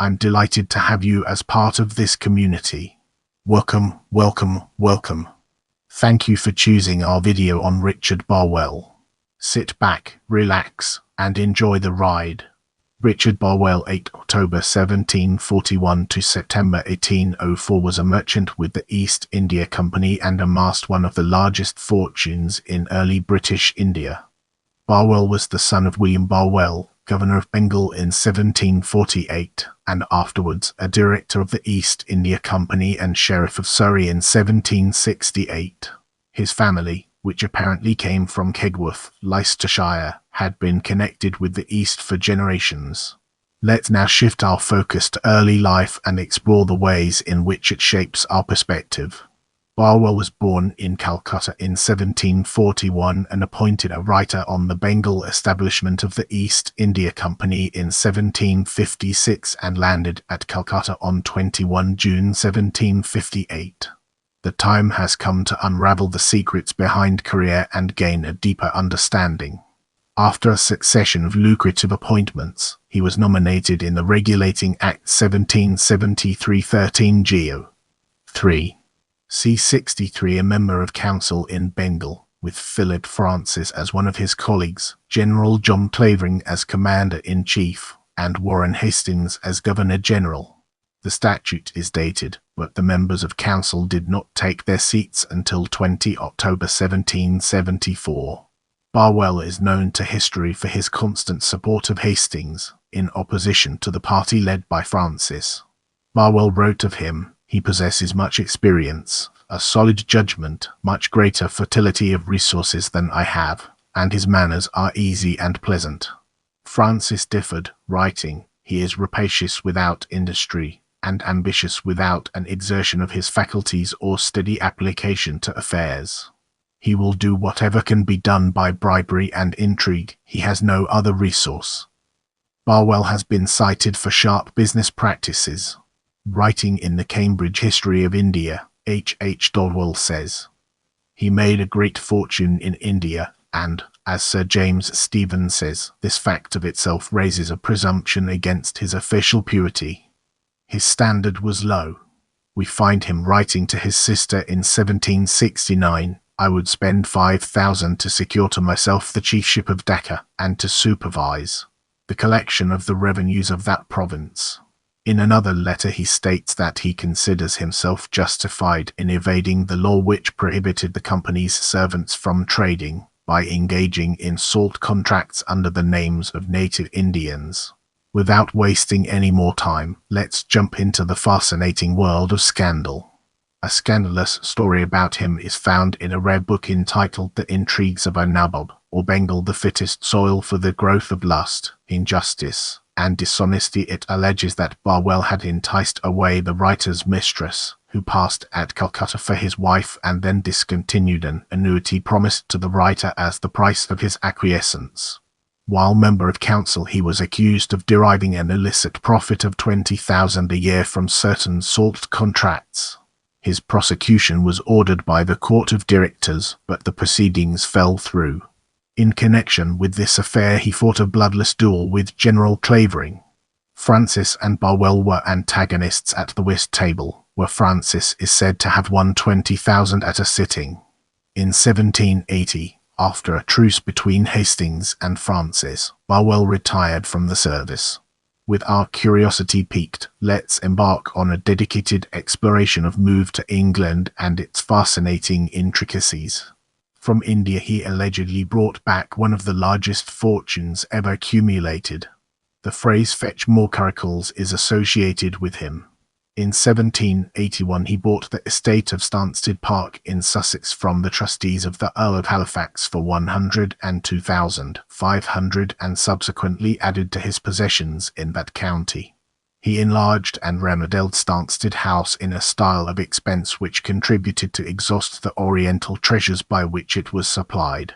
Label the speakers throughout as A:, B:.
A: I'm delighted to have you as part of this community. Welcome, welcome, welcome. Thank you for choosing our video on Richard Barwell. Sit back, relax, and enjoy the ride. Richard Barwell, 8 October 1741 to September 1804, was a merchant with the East India Company and amassed one of the largest fortunes in early British India. Barwell was the son of William Barwell, governor of Bengal in 1748, and afterwards a director of the East India Company and sheriff of Surrey in 1768. His family, which apparently came from Kegworth, Leicestershire, had been connected with the East for generations. Let's now shift our focus to early life and explore the ways in which it shapes our perspective. Barwell was born in Calcutta in 1741 and appointed a writer on the Bengal establishment of the East India Company in 1756 and landed at Calcutta on 21 June 1758. The time has come to unravel the secrets behind career and gain a deeper understanding. After a succession of lucrative appointments, he was nominated in the Regulating Act 1773-13 Geo. 3. C63, a member of council in Bengal, with Philip Francis as one of his colleagues, General John Clavering as Commander-in-Chief, and Warren Hastings as Governor-General. The statute is dated, but the members of council did not take their seats until 20 October 1774. Barwell is known to history for his constant support of Hastings, in opposition to the party led by Francis. Barwell wrote of him, "He possesses much experience, a solid judgment, much greater fertility of resources than I have, and his manners are easy and pleasant." Francis differed, writing, "He is rapacious without industry, and ambitious without an exertion of his faculties or steady application to affairs. He will do whatever can be done by bribery and intrigue. He has no other resource." Barwell has been cited for sharp business practices. Writing in the Cambridge History of India, H. Dodwell says, "He made a great fortune in India, and, as Sir James Stephen says, this fact of itself raises a presumption against his official purity. His standard was low." We find him writing to his sister in 1769, "I would spend 5,000 to secure to myself the chiefship of Dhaka, and to supervise the collection of the revenues of that province." In another letter he states that he considers himself justified in evading the law which prohibited the company's servants from trading, by engaging in salt contracts under the names of native Indians. Without wasting any more time, let's jump into the fascinating world of scandal. A scandalous story about him is found in a rare book entitled The Intrigues of a Nabob, or Bengal, the fittest soil for the growth of lust, injustice, and dishonesty. It alleges that Barwell had enticed away the writer's mistress, who passed at Calcutta for his wife and then discontinued an annuity promised to the writer as the price of his acquiescence. While member of council, he was accused of deriving an illicit profit of 20,000 a year from certain salt contracts. His prosecution was ordered by the Court of Directors, but the proceedings fell through. In connection with this affair, he fought a bloodless duel with General Clavering. Francis and Barwell were antagonists at the whist table, where Francis is said to have won 20,000 at a sitting. In 1780, after a truce between Hastings and Francis, Barwell retired from the service. With our curiosity piqued, let's embark on a dedicated exploration of move to England and its fascinating intricacies. From India he allegedly brought back one of the largest fortunes ever accumulated. The phrase "fetch more caracals" is associated with him. In 1781 he bought the estate of Stanstead Park in Sussex from the trustees of the Earl of Halifax for 102,500 and subsequently added to his possessions in that county. He enlarged and remodeled Stanstead House in a style of expense which contributed to exhaust the oriental treasures by which it was supplied.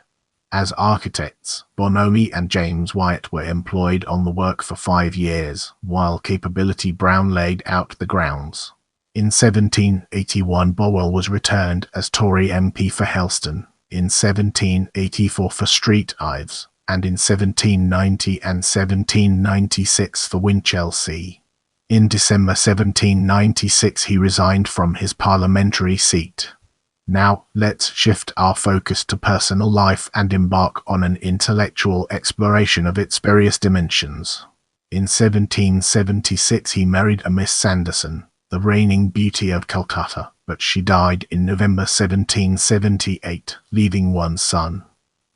A: As architects, Bonomi and James Wyatt were employed on the work for 5 years, while Capability Brown laid out the grounds. In 1781 Barwell was returned as Tory MP for Helston, in 1784 for Street Ives, and in 1790 and 1796 for Winchelsea. In December 1796 he resigned from his parliamentary seat. Now, let's shift our focus to personal life and embark on an intellectual exploration of its various dimensions. In 1776 he married a Miss Sanderson, the reigning beauty of Calcutta, but she died in November 1778, leaving one son.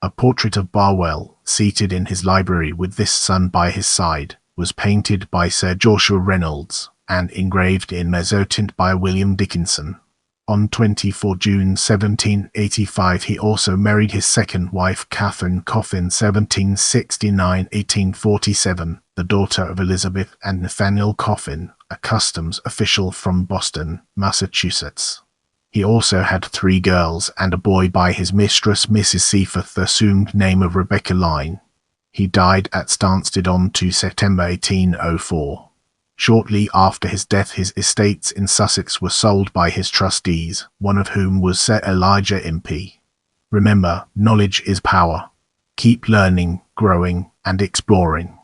A: A portrait of Barwell, seated in his library with this son by his side, was painted by Sir Joshua Reynolds and engraved in mezzotint by William Dickinson. On 24 June 1785 he also married his second wife Catherine Coffin 1769-1847, the daughter of Elizabeth and Nathaniel Coffin, a customs official from Boston, Massachusetts. He also had 3 girls and a boy by his mistress Mrs. Seaforth, the assumed name of Rebecca Line. He died at Stansted on 2 September 1804. Shortly after his death his estates in Sussex were sold by his trustees, one of whom was Sir Elijah Impey. Remember, knowledge is power. Keep learning, growing, and exploring.